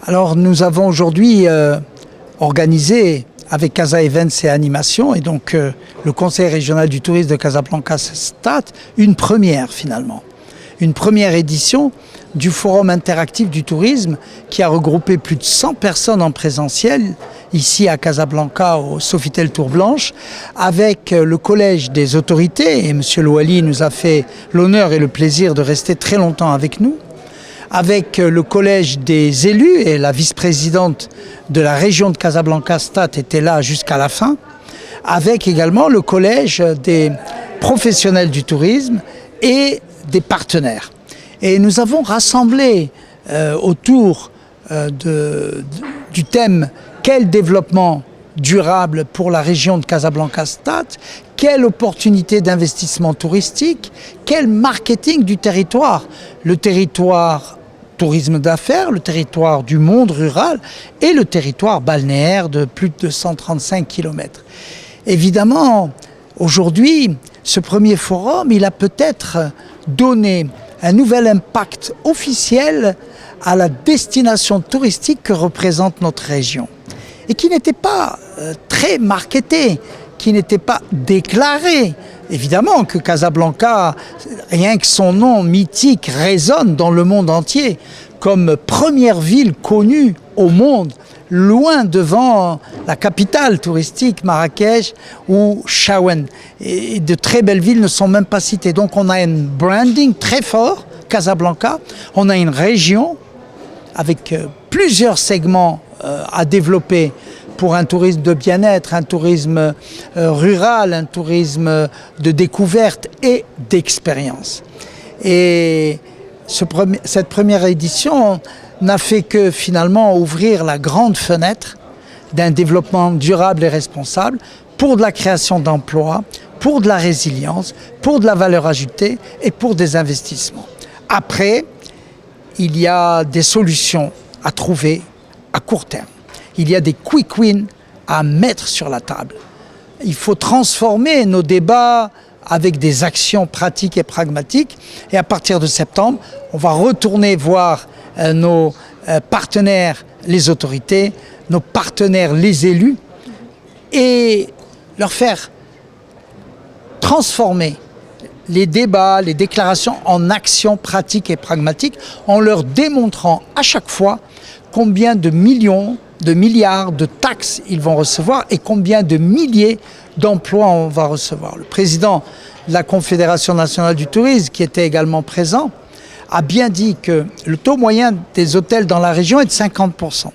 Alors nous avons aujourd'hui organisé avec Casa Events et Animation et donc le Conseil régional du tourisme de Casablanca-Stade une première finalement. Une première édition du Forum interactif du tourisme qui a regroupé plus de 100 personnes en présentiel ici à Casablanca au Sofitel Tour Blanche avec le collège des autorités et M. Louali nous a fait l'honneur et le plaisir de rester très longtemps avec nous, avec le collège des élus et la vice-présidente de la région de Casablanca-Stade était là jusqu'à la fin, avec également le collège des professionnels du tourisme et des partenaires. Et nous avons rassemblé autour du thème « Quel développement durable pour la région de Casablanca-Stade ? Quelle opportunité d'investissement touristique ? Quel marketing du territoire ? Le territoire tourisme d'affaires, le territoire du monde rural et le territoire balnéaire de plus de 135 km. Évidemment, aujourd'hui, ce premier forum, il a peut-être donné un nouvel impact officiel à la destination touristique que représente notre région et qui n'était pas très marketé, qui n'était pas déclaré. Évidemment que Casablanca, rien que son nom mythique, résonne dans le monde entier comme première ville connue au monde, loin devant la capitale touristique, Marrakech ou Chaouen. Et de très belles villes ne sont même pas citées. Donc on a un branding très fort, Casablanca. On a une région avec plusieurs segments à développer pour un tourisme de bien-être, un tourisme rural, un tourisme de découverte et d'expérience. Et cette première édition n'a fait que finalement ouvrir la grande fenêtre d'un développement durable et responsable pour de la création d'emplois, pour de la résilience, pour de la valeur ajoutée et pour des investissements. Après, il y a des solutions à trouver à court terme. Il y a des quick wins à mettre sur la table. Il faut transformer nos débats avec des actions pratiques et pragmatiques. Et à partir de septembre, on va retourner voir nos partenaires, les autorités, nos partenaires, les élus, et leur faire transformer les débats, les déclarations en actions pratiques et pragmatiques, en leur démontrant à chaque fois combien de millions, de milliards de taxes ils vont recevoir et combien de milliers d'emplois on va recevoir. Le président de la Confédération nationale du tourisme, qui était également présent, a bien dit que le taux moyen des hôtels dans la région est de 50%.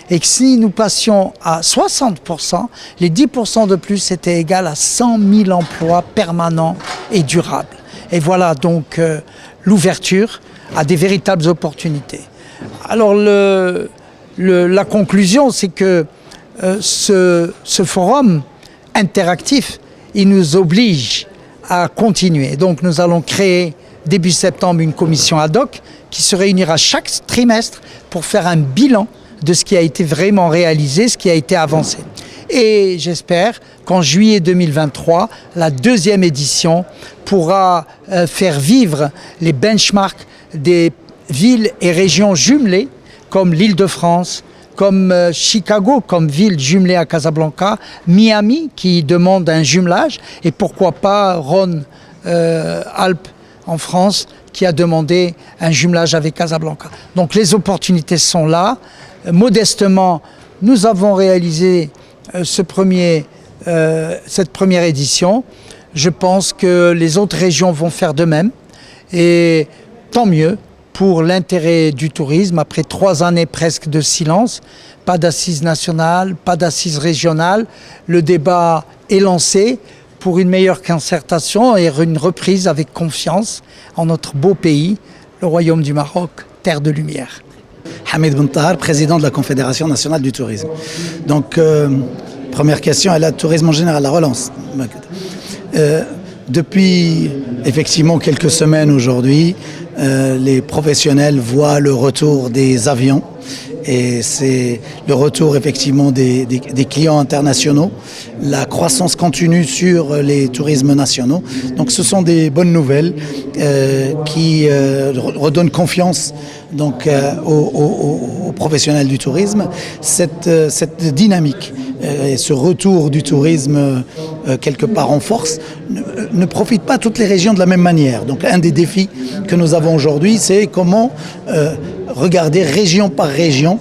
Et que si nous passions à 60%, les 10% de plus étaient égal à 100 000 emplois permanents et durables. Et voilà donc l'ouverture à des véritables opportunités. Alors la conclusion, c'est que ce forum interactif, il nous oblige à continuer. Donc nous allons créer début septembre une commission ad hoc qui se réunira chaque trimestre pour faire un bilan de ce qui a été vraiment réalisé, ce qui a été avancé. Et j'espère qu'en juillet 2023, la deuxième édition pourra faire vivre les benchmarks des villes et régions jumelées comme l'Île-de-France, comme Chicago, comme ville jumelée à Casablanca, Miami qui demande un jumelage et pourquoi pas Rhône-Alpes en France qui a demandé un jumelage avec Casablanca. Donc les opportunités sont là. Modestement, nous avons réalisé cette première édition. Je pense que les autres régions vont faire de même. Et tant mieux pour l'intérêt du tourisme. Après 3 années presque de silence, pas d'assises nationales, pas d'assises régionales. Le débat est lancé pour une meilleure concertation et une reprise avec confiance en notre beau pays, le Royaume du Maroc, terre de lumière. Hamid Bentahar, président de la Confédération nationale du tourisme. Donc, première question, elle a le tourisme en général, la relance. Depuis effectivement quelques semaines aujourd'hui, les professionnels voient le retour des avions et c'est le retour effectivement des clients internationaux, la croissance continue sur les tourismes nationaux. Donc ce sont des bonnes nouvelles qui redonnent confiance donc aux professionnels du tourisme cette dynamique et ce retour du tourisme quelque part en force ne profite pas toutes les régions de la même manière. Donc un des défis que nous avons aujourd'hui, c'est comment regarder région par région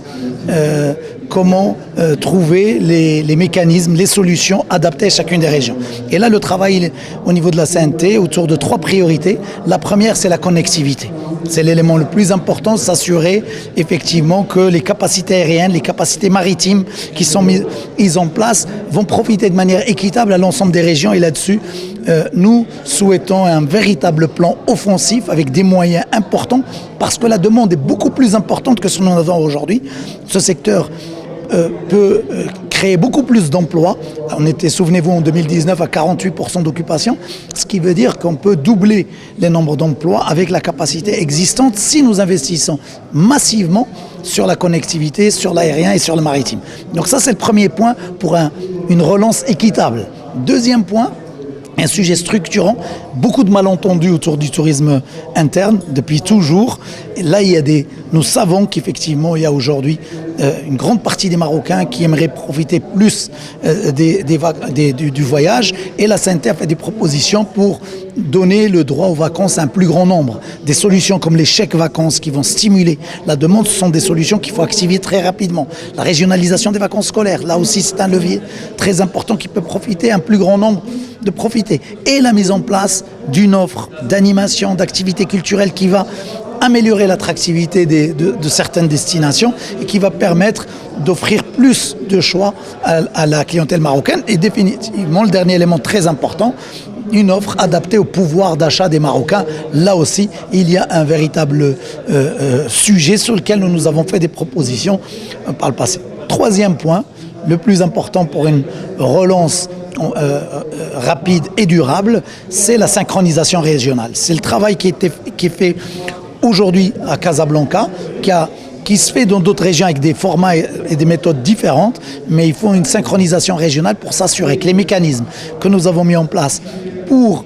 comment trouver les mécanismes, les solutions adaptées à chacune des régions. Et là, le travail au niveau de la CNT autour de 3 priorités. La première, c'est la connectivité. C'est l'élément le plus important, s'assurer effectivement que les capacités aériennes, les capacités maritimes qui sont mises en place vont profiter de manière équitable à l'ensemble des régions. Et là-dessus, nous souhaitons un véritable plan offensif avec des moyens importants parce que la demande est beaucoup plus importante que ce que nous avons aujourd'hui. Ce secteur peut créer beaucoup plus d'emplois. On était, souvenez-vous, en 2019 à 48% d'occupation, ce qui veut dire qu'on peut doubler les nombres d'emplois avec la capacité existante si nous investissons massivement sur la connectivité, sur l'aérien et sur le maritime. Donc ça, c'est le premier point pour une relance équitable. Deuxième point, un sujet structurant, beaucoup de malentendus autour du tourisme interne depuis toujours. Et là, nous savons qu'effectivement, il y a aujourd'hui une grande partie des Marocains qui aimeraient profiter plus du voyage. Et la CNT a fait des propositions pour donner le droit aux vacances à un plus grand nombre. Des solutions comme les chèques vacances qui vont stimuler la demande, ce sont des solutions qu'il faut activer très rapidement. La régionalisation des vacances scolaires, là aussi c'est un levier très important qui peut profiter à un plus grand nombre de profiter. Et la mise en place d'une offre d'animation, d'activités culturelles qui va améliorer l'attractivité de certaines destinations et qui va permettre d'offrir plus de choix à la clientèle marocaine. Et définitivement, le dernier élément très important, une offre adaptée au pouvoir d'achat des Marocains. Là aussi, il y a un véritable sujet sur lequel nous avons fait des propositions par le passé. Troisième point, le plus important pour une relance rapide et durable, c'est la synchronisation régionale. C'est le travail qui est fait aujourd'hui à Casablanca, qui se fait dans d'autres régions avec des formats et des méthodes différentes, mais il faut une synchronisation régionale pour s'assurer que les mécanismes que nous avons mis en place pour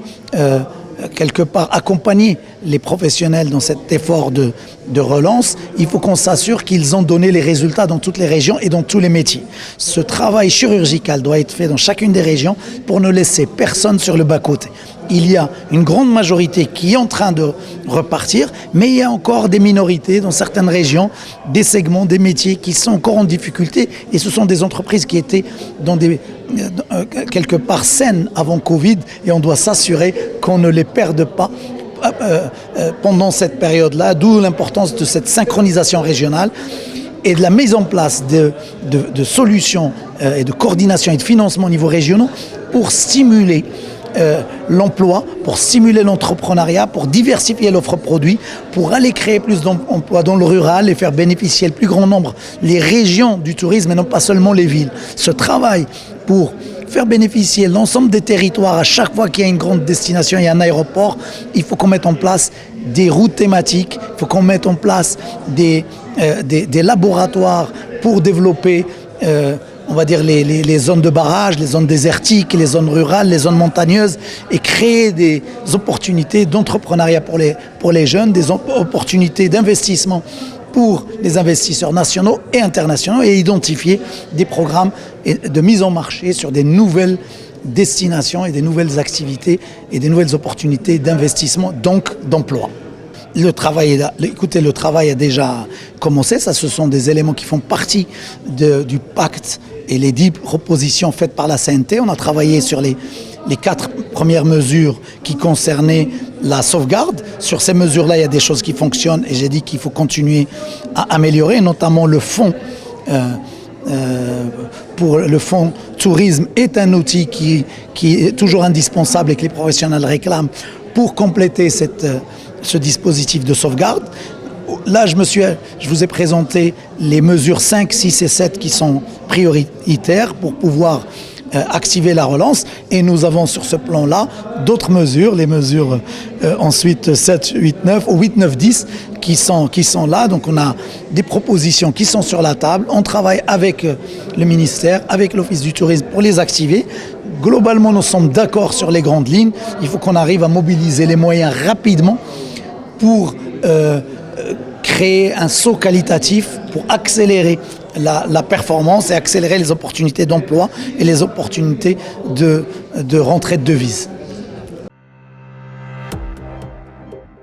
quelque part accompagner les professionnels dans cet effort de relance, il faut qu'on s'assure qu'ils ont donné les résultats dans toutes les régions et dans tous les métiers. Ce travail chirurgical doit être fait dans chacune des régions pour ne laisser personne sur le bas-côté. Il y a une grande majorité qui est en train de repartir, mais il y a encore des minorités dans certaines régions, des segments, des métiers qui sont encore en difficulté et ce sont des entreprises qui étaient quelque part saines avant Covid et on doit s'assurer qu'on ne les perde pas pendant cette période-là, d'où l'importance de cette synchronisation régionale et de la mise en place de solutions et de coordination et de financement au niveau régional pour stimuler l'emploi, pour stimuler l'entrepreneuriat, pour diversifier l'offre produit, pour aller créer plus d'emplois dans le rural et faire bénéficier le plus grand nombre les régions du tourisme et non pas seulement les villes. Ce travail pour faire bénéficier l'ensemble des territoires à chaque fois qu'il y a une grande destination et un aéroport, il faut qu'on mette en place des routes thématiques, il faut qu'on mette en place des laboratoires pour développer on va dire les zones de barrage, les zones désertiques, les zones rurales, les zones montagneuses et créer des opportunités d'entrepreneuriat pour les jeunes, des opportunités d'investissement pour les investisseurs nationaux et internationaux et identifier des programmes de mise en marché sur des nouvelles destinations et des nouvelles activités et des nouvelles opportunités d'investissement, donc d'emploi. Le travail a déjà commencé, ça ce sont des éléments qui font partie du pacte et les 10 propositions faites par la CNT. On a travaillé sur les 4 premières mesures qui concernaient la sauvegarde. Sur ces mesures-là, il y a des choses qui fonctionnent et j'ai dit qu'il faut continuer à améliorer, notamment le fonds. Pour le fonds tourisme est un outil qui est toujours indispensable et que les professionnels réclament pour compléter ce dispositif de sauvegarde. Là, je vous ai présenté les mesures 5, 6 et 7 qui sont prioritaires pour pouvoir activer la relance et nous avons sur ce plan-là d'autres mesures, les mesures ensuite 7, 8, 9 ou 8, 9, 10 qui sont là. Donc on a des propositions qui sont sur la table, on travaille avec le ministère, avec l'Office du tourisme pour les activer. Globalement, nous sommes d'accord sur les grandes lignes, il faut qu'on arrive à mobiliser les moyens rapidement pour créer créer un saut qualitatif pour accélérer la performance et accélérer les opportunités d'emploi et les opportunités de rentrée de devises.